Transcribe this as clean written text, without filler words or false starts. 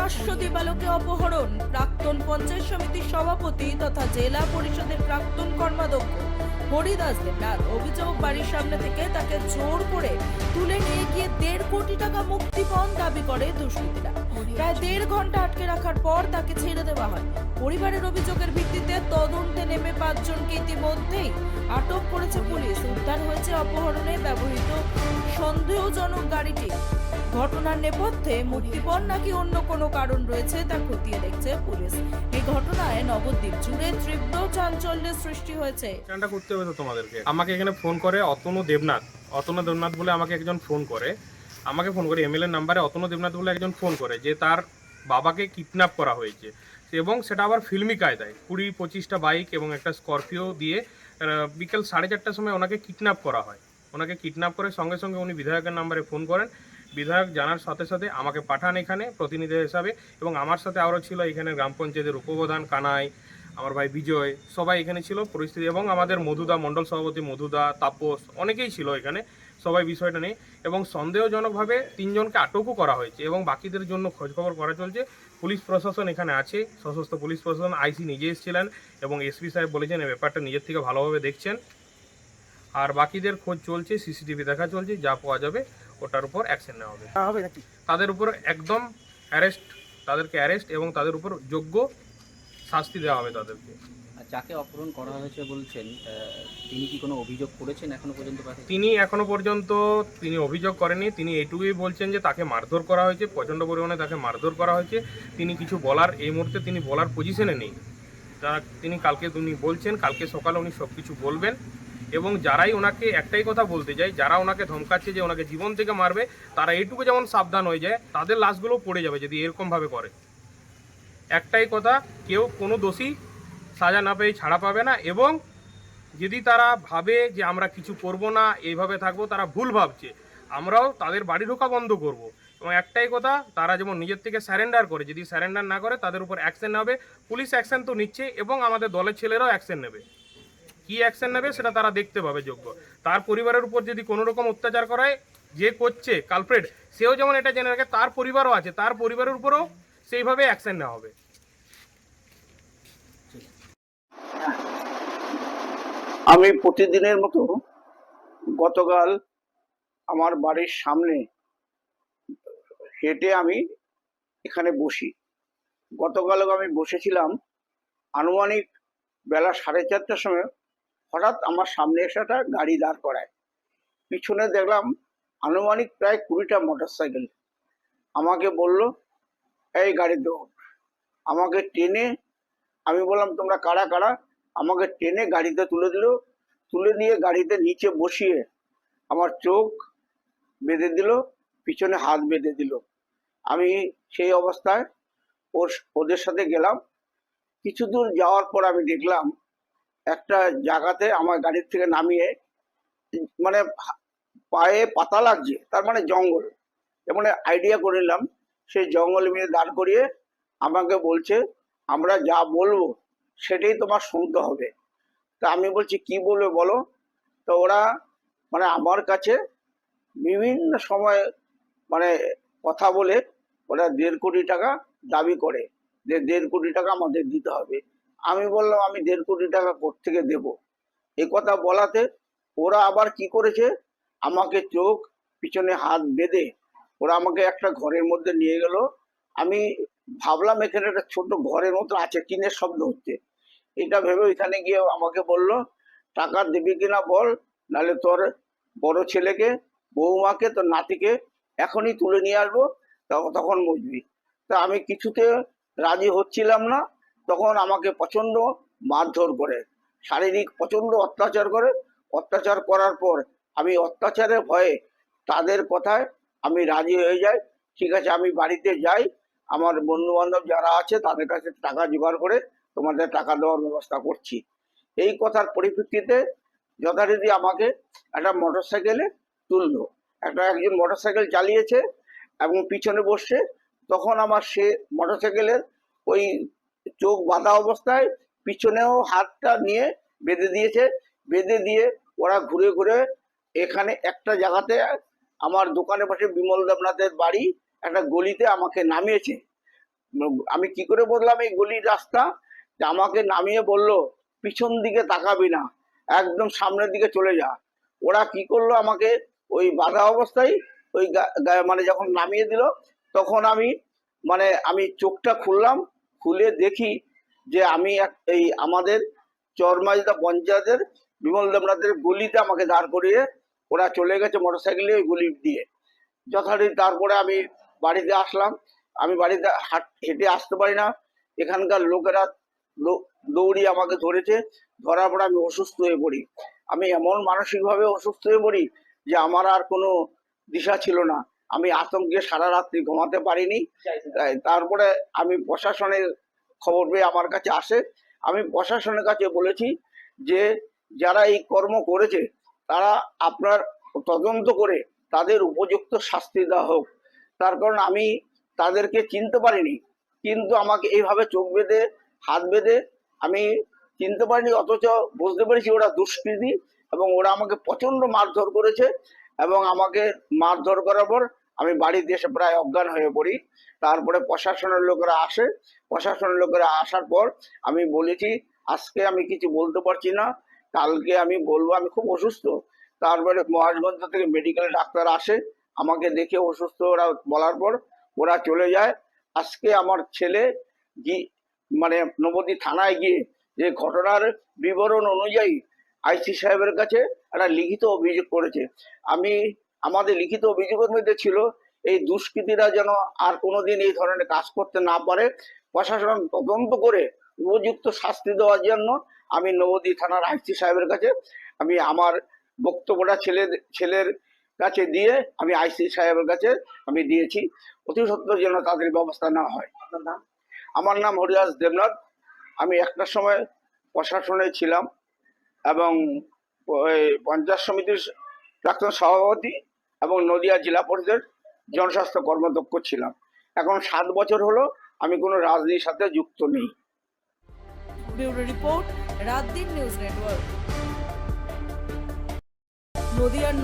শাশ্বতী বালকে অপহরণ। প্রাক্তন পঞ্চায়েত সমিতির সভাপতি তথা জেলা পরিষদের প্রাক্তন কর্মাধ্যক্ষ হরিদাস দেবনাথ অভিযোগ, বাড়ির সামনে থেকে তাকে জোর করে তুলে নিয়ে গিয়ে 1.5 কোটি টাকা মুক্তিপণ দাবি করে দুষ্কৃতীরা। প্রায় 1.5 ঘন্টা আটকে রাখার পর তাকে ছেড়ে দেওয়া হয়। পরিবারের অভিযোগের ভিত্তিতে তদন্তে নেমে 5 জনকে ইতিমধ্যেই আটক করেছে পুলিশ। উদ্ধার হয়েছে অপহরণে ব্যবহৃত সন্দেহজনক গাড়িটি। ঘটনার নেপথ্যে মুক্তিপণ নাকি অন্য কোনো কারণ রয়েছে তা খতিয়ে দেখছে পুলিশ। এই ঘটনায় নবদ্বীপ জুড়ে তীব্র চাঞ্চল্যের সৃষ্টি হয়েছে। চানটা করতে হবে তো তোমাদেরকে। আমাকে এখানে ফোন করে অতনু দেবনাথ বলে আমাকে একজন ফোন করে, এমএলএ নাম্বারে অতনু দেবনাথ বলে একজন ফোন করে যে তার বাবাকে কিডন্যাপ করা হয়েছে, এবং সেটা আবার ফিল্মি কায়দায় 20-25টা বাইক এবং একটা স্করপিও দিয়ে বিকেল 4:30টার সময় ওনাকে কিডন্যাপ করা হয়। ওনাকে কিডন্যাপ করে সঙ্গে সঙ্গে উনি বিধায়কের নাম্বারে ফোন করেন। বিধায়ক জানার সাথে সাথে আমাকে পাঠান এখানে প্রতিনিধি হিসাবে, এবং আমার সাথে আরও ছিল এখানে গ্রাম পঞ্চায়েতের উপপ্রধান কানাই, আমার ভাই বিজয়, সবাই এখানে ছিল পরিস্থিতি, এবং আমাদের মধুদা, মণ্ডল সভাপতি মধুদা, তাপস, অনেকেই ছিল এখানে, সবাই বিষয়টা নেই। এবং সন্দেহজনকভাবে 3 জনকে আটকও করা হয়েছে এবং বাকিদের জন্য খোঁজখবর করা চলছে। পুলিশ প্রশাসন এখানে আছে, সশস্ত্র পুলিশ প্রশাসন, আইসি নিজে এসেছিলেন এবং এসপি সাহেব বলেছেন এই ব্যাপারটা নিজের থেকে ভালোভাবে দেখছেন। আর বাকিদের খোঁজ চলছে, সিসিটিভি দেখা চলছে, যা পাওয়া যাবে ওটার উপর অ্যাকশন নেওয়া হবে। তাদের উপর একদম তাদেরকে অ্যারেস্ট এবং তাদের উপর যোগ্য শাস্তি দেওয়া হবে তাদেরকে। যাকে অপহরণ করা হয়েছে বলছেন, তিনি কি কোনো অভিযোগ করেছেন এখনো পর্যন্ত? তিনি অভিযোগ করেনি। তিনি এইটুকুই বলছেন যে তাকে মারধর করা হয়েছে, প্রচণ্ড পরিমাণে তাকে মারধর করা হয়েছে। তিনি কিছু বলার এই মুহূর্তে তিনি বলার পজিশনে নেই। তিনি বলছেন কালকে সকালে উনি সব কিছু বলবেন, এবং যারাই ওনাকে একটাই কথা বলতে যায়, যারা ওনাকে ধমকাচ্ছে যে ওনাকে জীবন থেকে মারবে, তারা এইটুকু যেমন সাবধান হয়ে যায়, তাদের লাশগুলো পড়ে যাবে যদি এরকমভাবে করে। একটাই কথা, কেউ কোনো দোষী সাজা না পেয়ে ছাড়া পাবে না, এবং যদি তারা ভাবে যে আমরা কিছু করব না, এইভাবে থাকবো, তারা ভুল ভাবছে। আমরাও তাদের বাড়ি ঢোকা বন্ধ করব। এবং একটাই কথা, তারা যেমন নিজের থেকে স্যারেন্ডার করে, যদি স্যারেন্ডার না করে তাদের উপর অ্যাকশন হবে। পুলিশ অ্যাকশন তো নিচ্ছে, এবং আমাদের দলের ছেলেরাও অ্যাকশন নেবে। কি অ্যাকশন নেবে সেটা তারা দেখতে পাবে যোগ্য। তার পরিবারের উপর যদি কোনো রকম অত্যাচার করায়, যে করছে কালপ্রেট, সেও যেমন এটা জেনে রাখে তার পরিবারও আছে, তার পরিবারের উপরও সেইভাবে অ্যাকশন নেওয়া হবে। আমি প্রতিদিনের মতো গতকাল আমার বাড়ির সামনে হেঁটে আমি এখানে বসি। গতকাল আমি বসেছিলাম, আনুমানিক বেলা 4:30টার সময় হঠাৎ আমার সামনে এসে একটা গাড়ি দাঁড় করায়। পিছনে দেখলাম আনুমানিক প্রায় 20টা মোটরসাইকেল। আমাকে বলল, এই গাড়িতে ওঠ। আমাকে টেনে, আমি বললাম তোমরা কারা কারা, আমাকে টেনে গাড়িতে তুলে দিল। তুলে দিয়ে গাড়িতে নিচে বসিয়ে আমার চোখ বেঁধে দিল, পিছনে হাত বেঁধে দিল। আমি সেই অবস্থায় ওদের সাথে গেলাম। কিছু দূর যাওয়ার পর আমি দেখলাম একটা জায়গাতে আমার গাড়ির থেকে নামিয়ে, মানে পায়ে পাতা লাগছে, তার মানে জঙ্গল, মানে আইডিয়া করে নিলাম সেই জঙ্গলে মিলে দাঁড় করিয়ে আমাকে বলছে আমরা যা বলবো সেটাই তোমার শুনতে হবে। তা আমি বলছি কি বলবে বলো। তো ওরা মানে আমার কাছে বিভিন্ন সময় মানে কথা বলে ওরা 1.5 কোটি টাকা দাবি করে যে 1.5 কোটি টাকা আমাদের দিতে হবে। আমি বললাম আমি 1.5 কোটি টাকা কোত্থেকে দেবো। এই কথা বলাতে ওরা আবার কি করেছে, আমাকে চোখ পিছনে হাত বেঁধে ওরা আমাকে একটা ঘরের মধ্যে নিয়ে গেল। আমি ভাবলাম এখানে একটা ছোট ঘরের মতো আছে, টিনের শব্দ হচ্ছে, এটা ভেবে ওইখানে গিয়ে আমাকে বলল টাকা দেবে কিনা বল, নাহলে তোর বড় ছেলেকে, বৌমাকে, তোর নাতিকে এখনই তুলে নিয়ে আসবো, তখন বুঝবি। তা আমি কিছুতে রাজি হচ্ছিলাম না। তখন আমাকে প্রচন্ড মারধর করে, শারীরিক প্রচন্ড অত্যাচার করে। অত্যাচার করার পর আমি অত্যাচারের ভয়ে তাদের কথায় আমি রাজি হয়ে যাই। ঠিক আছে আমি বাড়িতে যাই, আমার বন্ধু বান্ধব যারা আছে তাদের কাছে টাকা জোগাড় করে তোমাদের টাকা দেওয়ার ব্যবস্থা করছি। এই কথার পরিপ্রেক্ষিতে যথারীতি আমাকে একটা মোটরসাইকেলে তুললো। একজন মোটরসাইকেল চালিয়েছে এবং পিছনে বসছে। তখন আমার সে মোটরসাইকেলের ওই চোখ বাঁধা অবস্থায় পিছনেও হাতটা নিয়ে বেঁধে দিয়েছে। বেঁধে দিয়ে ওরা ঘুরে ঘুরে এখানে একটা জায়গাতে আমার দোকানের পাশে বিমল দেবনাথের বাড়ি একটা গলিতে আমাকে নামিয়েছে। আমি কি করে বললাম এই গলির রাস্তা, যে আমাকে নামিয়ে বলল পিছন দিকে তাকাবি না, একদম সামনের দিকে চলে যা। ওরা কি করলো, আমাকে ওই বাধা অবস্থায় ওই মানে যখন নামিয়ে দিল, তখন আমি চোখটা খুললাম, খুলে দেখি যে আমি এই আমাদের চরমাইদা পঞ্চায়েতের বিমল দেবনাথের গলিতে আমাকে দাঁড় করিয়ে ওরা চলে গেছে মোটরসাইকেলে ওই গলি দিয়ে যথারীতি। তারপরে আমি বাড়িতে আসলাম। আমি বাড়িতে হেঁটে আসতে পারি না, এখানকার লোকেরা দৌড়িয়ে আমাকে ধরেছে। ধরার পরে আমি অসুস্থ হয়ে পড়ি। আমি এমন মানসিকভাবে অসুস্থ হয়ে পড়ি যে আমার আর কোনো দিশা ছিল না। আমি আতঙ্কে সারা রাত্রি ঘুমাতে পারিনি। তারপরে আমি প্রশাসনের খবর পেয়ে আমার কাছে আসে। আমি প্রশাসনের কাছে বলেছি যে যারা এই কর্ম করেছে তারা আপনার তদন্ত করে তাদের উপযুক্ত শাস্তি দেওয়া হোক। তার কারণ আমি তাদেরকে চিনতে পারিনি, কিন্তু আমাকে এইভাবে চোখ বেঁধে হাত বেঁধে আমি চিনতে পারিনি, অথচ বুঝতে পেরেছি ওরা দুষ্কৃতী এবং ওরা আমাকে প্রচন্ড মারধর করেছে। এবং আমাকে মারধর করার পর আমি বাড়িতে এসে প্রায় অজ্ঞান হয়ে পড়ি। তারপরে প্রশাসনের লোকেরা আসে। প্রশাসনের লোকেরা আসার পর আমি বলেছি আজকে আমি কিছু বলতে পারছি না, কালকে আমি বলবো, আমি খুব অসুস্থ। তারপরে মহারাজগঞ্জ থেকে মেডিকেল ডাক্তার আসে, আমাকে দেখে অসুস্থ ওরা বলার পর ওরা চলে যায়। আজকে আমার ছেলে মানে নবদ্বীপ থানায় গিয়ে যে ঘটনার বিবরণ অনুযায়ী আইসি সাহেবের কাছে একটা লিখিত অভিযোগ করেছে। আমাদের লিখিত অভিযোগের মধ্যে ছিল এই দুষ্কৃতীরা যেন আর কোনোদিন এই ধরনের কাজ করতে না পারে, প্রশাসন তদন্ত করে উপযুক্ত শাস্তি দেওয়ার জন্য আমি নবদ্বীপ থানার আইসি সাহেবের কাছে আমি আমার বক্তব্যটা ছেলের কাছে দিয়ে আমি আইসি সাহেবের কাছে আমি দিয়েছি, অতি সত্ত্বর যেন তাদের ব্যবস্থা না হয়। আমার নাম হরিদাস দেবনাথ। আমি একটার সময় প্রশাসনে ছিলাম এবং পঞ্চায়েত সমিতির প্রাক্তন সভাপতি এবং নদিয়া জেলা পরিষদের জনস্বাস্থ্য কর্মদক্ষ ছিলাম। এখন 7 বছর হলো আমি কোনো রাজনীতির সাথে যুক্ত নেই। ব্যুরো রিপোর্ট, রাত দিন নিউজ নেটওয়ার্ক। নদিয়ার